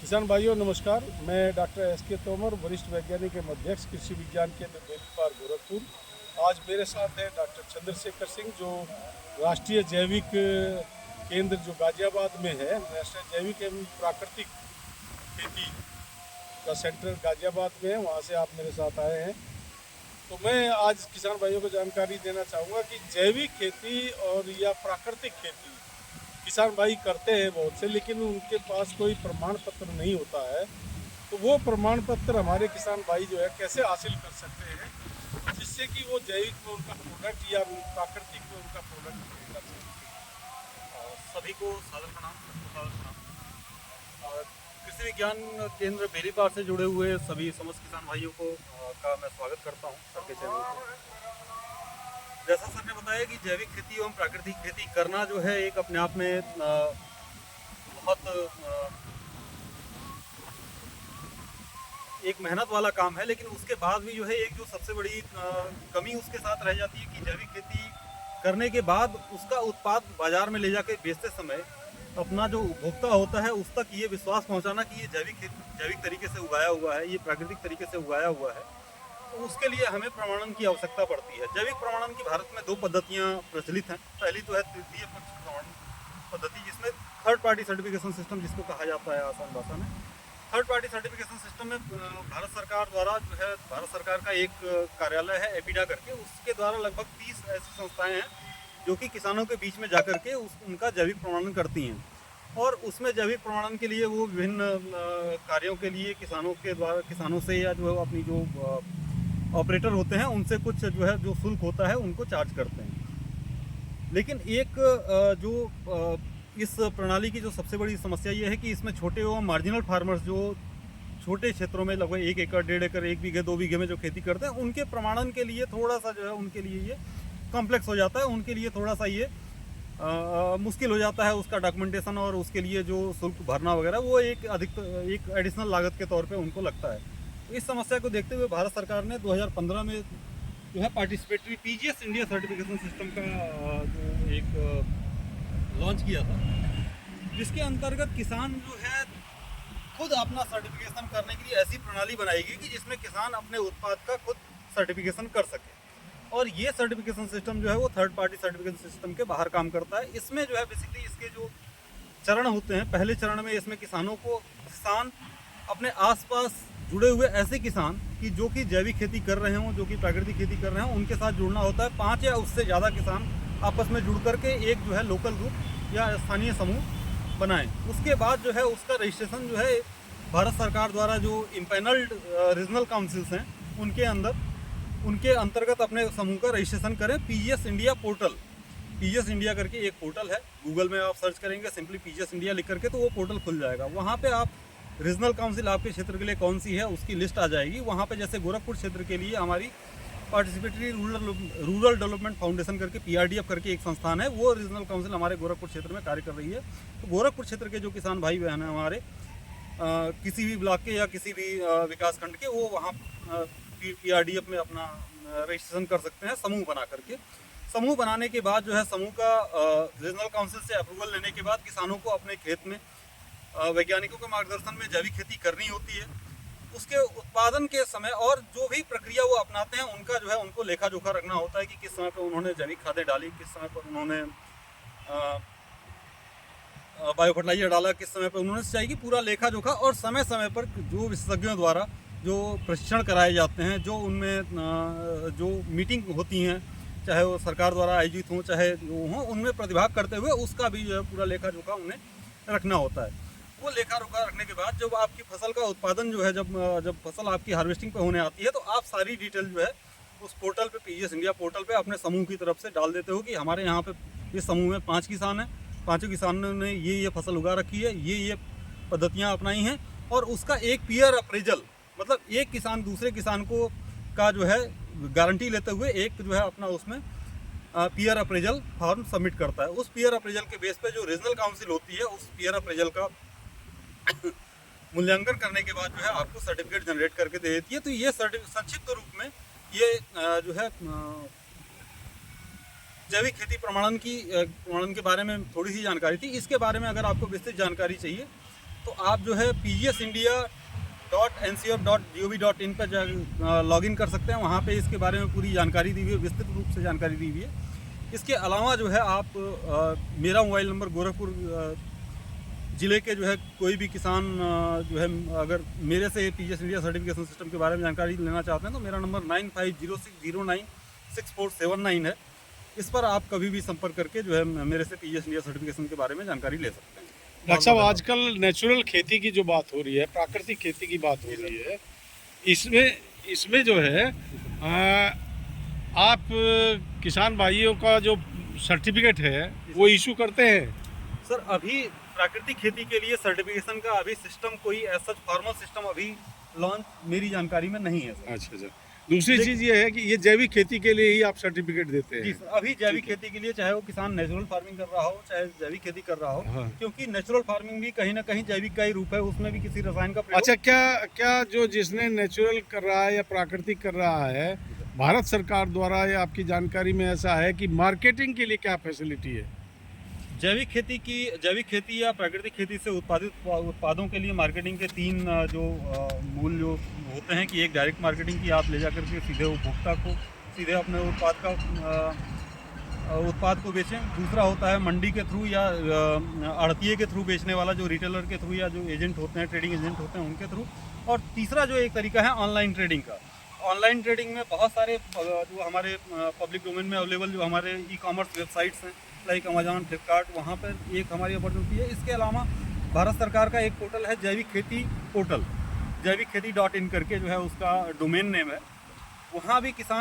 किसान भाइयों नमस्कार। मैं डॉक्टर एस.के. तोमर, वरिष्ठ वैज्ञानिक एवं अध्यक्ष कृषि विज्ञान केंद्र बेनीपार गोरखपुर। आज मेरे साथ है डॉक्टर चंद्रशेखर सिंह, जो राष्ट्रीय जैविक केंद्र जो गाजियाबाद में है, राष्ट्रीय जैविक एवं प्राकृतिक खेती का सेंटर गाजियाबाद में है, वहाँ से आप मेरे साथ आए हैं। तो मैं आज किसान भाइयों को जानकारी देना चाहूँगा कि जैविक खेती और या प्राकृतिक खेती किसान भाई करते हैं बहुत से, लेकिन उनके पास कोई प्रमाण पत्र नहीं होता है। तो वो प्रमाण पत्र हमारे किसान भाई जो है कैसे हासिल कर सकते हैं, जिससे कि वो जैविक में उनका प्रोडक्ट या प्राकृतिक में उनका प्रोडक्ट कर सकें। सभी को सादर प्रणाम। और कृषि विज्ञान केंद्र बेनीपार से जुड़े हुए सभी समस्त किसान भाइयों को का मैं स्वागत करता हूं सर के चैनल पर। जैसा सर ने बताया कि जैविक खेती एवं प्राकृतिक खेती करना जो है एक अपने आप में बहुत एक मेहनत वाला काम है, लेकिन उसके बाद भी जो है एक जो सबसे बड़ी कमी उसके साथ रह जाती है कि जैविक खेती करने के बाद उसका उत्पाद बाजार में ले जाकर बेचते समय अपना जो उपभोक्ता होता है उस तक ये विश्वास पहुंचाना कि ये जैविक तरीके से उगाया हुआ है, ये प्राकृतिक तरीके से उगाया हुआ है, तो उसके लिए हमें प्रमाणन की आवश्यकता पड़ती है। जैविक प्रमाणन की भारत में 2 पद्धतियां प्रचलित हैं। पहली तो है तृतीय पक्ष प्रमाणन पद्धति, जिसमें थर्ड पार्टी सर्टिफिकेशन सिस्टम जिसको कहा जाता है आसान भाषा में। थर्ड पार्टी सर्टिफिकेशन सिस्टम में भारत सरकार द्वारा जो है, भारत सरकार का एक कार्यालय है एपीडा करके, उसके द्वारा लगभग 30 ऐसी संस्थाएं हैं जो कि किसानों के बीच में जाकर के उनका जैविक प्रमाणन करती हैं। और उसमें जैविक प्रमाणन के लिए वो विभिन्न कार्यों के लिए किसानों से या जो अपनी जो ऑपरेटर होते हैं उनसे कुछ जो है जो शुल्क होता है उनको चार्ज करते हैं। लेकिन एक इस प्रणाली की जो सबसे बड़ी समस्या ये है कि इसमें छोटे एवं मार्जिनल फार्मर्स जो छोटे क्षेत्रों में लगभग 1 एकड़ 1.5 एकड़ 1 बीघे 2 बीघे में जो खेती करते हैं, उनके प्रमाणन के लिए थोड़ा सा जो है उनके लिए ये कॉम्प्लेक्स हो जाता है। उनके लिए थोड़ा सा ये मुश्किल हो जाता है उसका डॉक्यूमेंटेशन, और उसके लिए जो शुल्क भरना वगैरह वो एक एडिशनल लागत के तौर पे उनको लगता है। इस समस्या को देखते हुए भारत सरकार ने 2015 में जो है participatory PGS India certification system का जो एक लॉन्च किया था, जिसके अंतर्गत किसान जो है खुद अपना सर्टिफिकेशन करने के लिए ऐसी प्रणाली बनाएगी कि जिसमें किसान अपने उत्पाद का खुद सर्टिफिकेशन कर सके। और ये सर्टिफिकेशन सिस्टम जो है वो थर्ड पार्टी सर्टिफिकेशन सिस्टम के बाहर काम करता है। इसमें जो है बेसिकली इसके जो चरण होते हैं, पहले चरण में इसमें किसान अपने आसपास जुड़े हुए ऐसे किसान कि जो कि जैविक खेती कर रहे हों, जो कि प्राकृतिक खेती कर रहे हों, उनके साथ जुड़ना होता है। 5 या उससे ज़्यादा किसान आपस में जुड़ करके एक जो है लोकल ग्रुप या स्थानीय समूह बनाएं। उसके बाद जो है उसका रजिस्ट्रेशन जो है भारत सरकार द्वारा जो इम्पैनल्ड रीजनल काउंसिल्स हैं उनके अंतर्गत अपने समूह का रजिस्ट्रेशन करें। PGS India portal, PGS India करके एक पोर्टल है, गूगल में आप सर्च करेंगे सिंपली पीजीएस इंडिया लिख करके तो वो पोर्टल खुल जाएगा। वहाँ पे आप रीजनल काउंसिल आपके क्षेत्र के लिए कौन सी है उसकी लिस्ट आ जाएगी। वहाँ पे जैसे गोरखपुर क्षेत्र के लिए हमारी पार्टिसिपेटरी रूरल डेवलपमेंट फाउंडेशन करके पीआरडीएफ करके एक संस्थान है, वो रीजनल काउंसिल हमारे गोरखपुर क्षेत्र में कार्य कर रही है। तो गोरखपुर क्षेत्र के जो किसान भाई बहन हैं हमारे किसी भी ब्लॉक के या किसी भी विकास खंड के, वो वहाँ पीआरडीएफ में अपना रजिस्ट्रेशन कर सकते हैं समूह बना करके। समूह बनाने के बाद जो है समूह का रीजनल काउंसिल से अप्रूवल लेने के बाद किसानों को अपने खेत में वैज्ञानिकों के मार्गदर्शन में जैविक खेती करनी होती है। उसके उत्पादन के समय और जो भी प्रक्रिया वो अपनाते हैं उनका जो है उनको लेखा जोखा रखना होता है कि किस समय पर उन्होंने जैविक खादें डाली, किस समय पर उन्होंने बायो फर्टिलाइजर डाला, किस समय पर उन्होंने सिंचाई की, पूरा लेखा जोखा। और समय समय पर जो विशेषज्ञों द्वारा जो प्रशिक्षण कराए जाते हैं, जो उनमें जो मीटिंग होती हैं, चाहे वो सरकार द्वारा आयोजित हों चाहे वो हों, उनमें प्रतिभाग करते हुए उसका भी जो है पूरा लेखा जोखा उन्हें रखना होता है। वो लेखा जोखा रखने के बाद जब आपकी फसल का उत्पादन जो है जब फसल आपकी हार्वेस्टिंग पे होने आती है, तो आप सारी डिटेल जो है उस पोर्टल पे पीजीएस इंडिया पोर्टल पे अपने समूह की तरफ से डाल देते हो कि हमारे यहाँ पे इस समूह में 5 किसान हैं, 5 किसानों ने ये फसल उगा रखी है, ये पद्धतियाँ अपनाई हैं। और उसका एक पीयर अप्रेजल, मतलब एक किसान दूसरे किसान को का जो है गारंटी लेते हुए एक जो है अपना उसमें पीयर अप्रेजल फॉर्म सबमिट करता है। उस पीयर अप्रेजल के बेस पे जो रीजनल काउंसिल होती है उस पीयर अप्रेजल का मूल्यांकन करने के बाद जो है आपको सर्टिफिकेट जनरेट करके दे देती है। तो ये संक्षिप्त रूप में ये जो है जैविक खेती प्रमाणन के बारे में थोड़ी सी जानकारी थी। इसके बारे में अगर आपको विस्तृत जानकारी चाहिए तो आप जो है pgsindia.ncf.gov.in पर लॉगिन कर सकते हैं। वहाँ पे इसके बारे में पूरी जानकारी दी हुई है, विस्तृत रूप से जानकारी दी हुई है। इसके अलावा जो है आप मेरा मोबाइल नंबर गोरखपुर ज़िले के जो है कोई भी किसान जो है अगर मेरे से पीजीएस इंडिया सर्टिफिकेशन सिस्टम के बारे में जानकारी लेना चाहते हैं तो मेरा नंबर 9506096479 है। इस पर आप कभी भी संपर्क करके जो है मेरे से पीजीएस इंडिया सर्टिफिकेशन के बारे में जानकारी ले सकते हैं। डॉक्टर साहब, आजकल नेचुरल खेती की जो बात हो रही है, प्राकृतिक खेती की बात हो रही है, इसमें जो है आप किसान भाइयों का जो सर्टिफिकेट है वो इशू करते हैं? सर, अभी प्राकृतिक खेती के लिए सर्टिफिकेशन का अभी सिस्टम कोई ऐसा फॉर्मल सिस्टम अभी लॉन्च मेरी जानकारी में नहीं है सर। अच्छा। दूसरी चीज़ ये है कि ये जैविक खेती के लिए ही आप सर्टिफिकेट देते हैं? जी सर, अभी जैविक खेती के लिए चाहे वो किसान नेचुरल फार्मिंग कर रहा हो चाहे जैविक खेती कर रहा हो, हाँ। क्योंकि नेचुरल फार्मिंग भी कहीं ना कहीं जैविक का ही रूप है, उसमें भी किसी रसायन का प्रयोग। अच्छा, क्या जो जिसने नेचुरल कर रहा है या प्राकृतिक कर रहा है, भारत सरकार द्वारा या आपकी जानकारी में ऐसा है कि मार्केटिंग के लिए क्या फैसिलिटी है? जैविक खेती या प्राकृतिक खेती से उत्पादित उत्पादों के लिए मार्केटिंग के तीन जो मूल जो होते हैं कि एक डायरेक्ट मार्केटिंग की, आप ले जाकर के सीधे उपभोक्ता को सीधे अपने उत्पाद को बेचें। दूसरा होता है मंडी के थ्रू या आड़तिये के थ्रू बेचने वाला, जो रिटेलर के थ्रू या जो एजेंट होते हैं, ट्रेडिंग एजेंट होते हैं, उनके थ्रू। और तीसरा जो एक तरीका है ऑनलाइन ट्रेडिंग का। ऑनलाइन ट्रेडिंग में बहुत सारे जो हमारे पब्लिक डोमेन में अवेलेबल जो हमारे ई कॉमर्स वेबसाइट्स हैं लाइक अमेजॉन, फ्लिपकार्ट, वहाँ पर एक हमारी अपॉर्चुनिटी है। इसके अलावा भारत सरकार का एक पोर्टल है जैविक खेती पोर्टल, जैविक खेती .in करके जो है उसका डोमेन नेम है। वहाँ भी किसान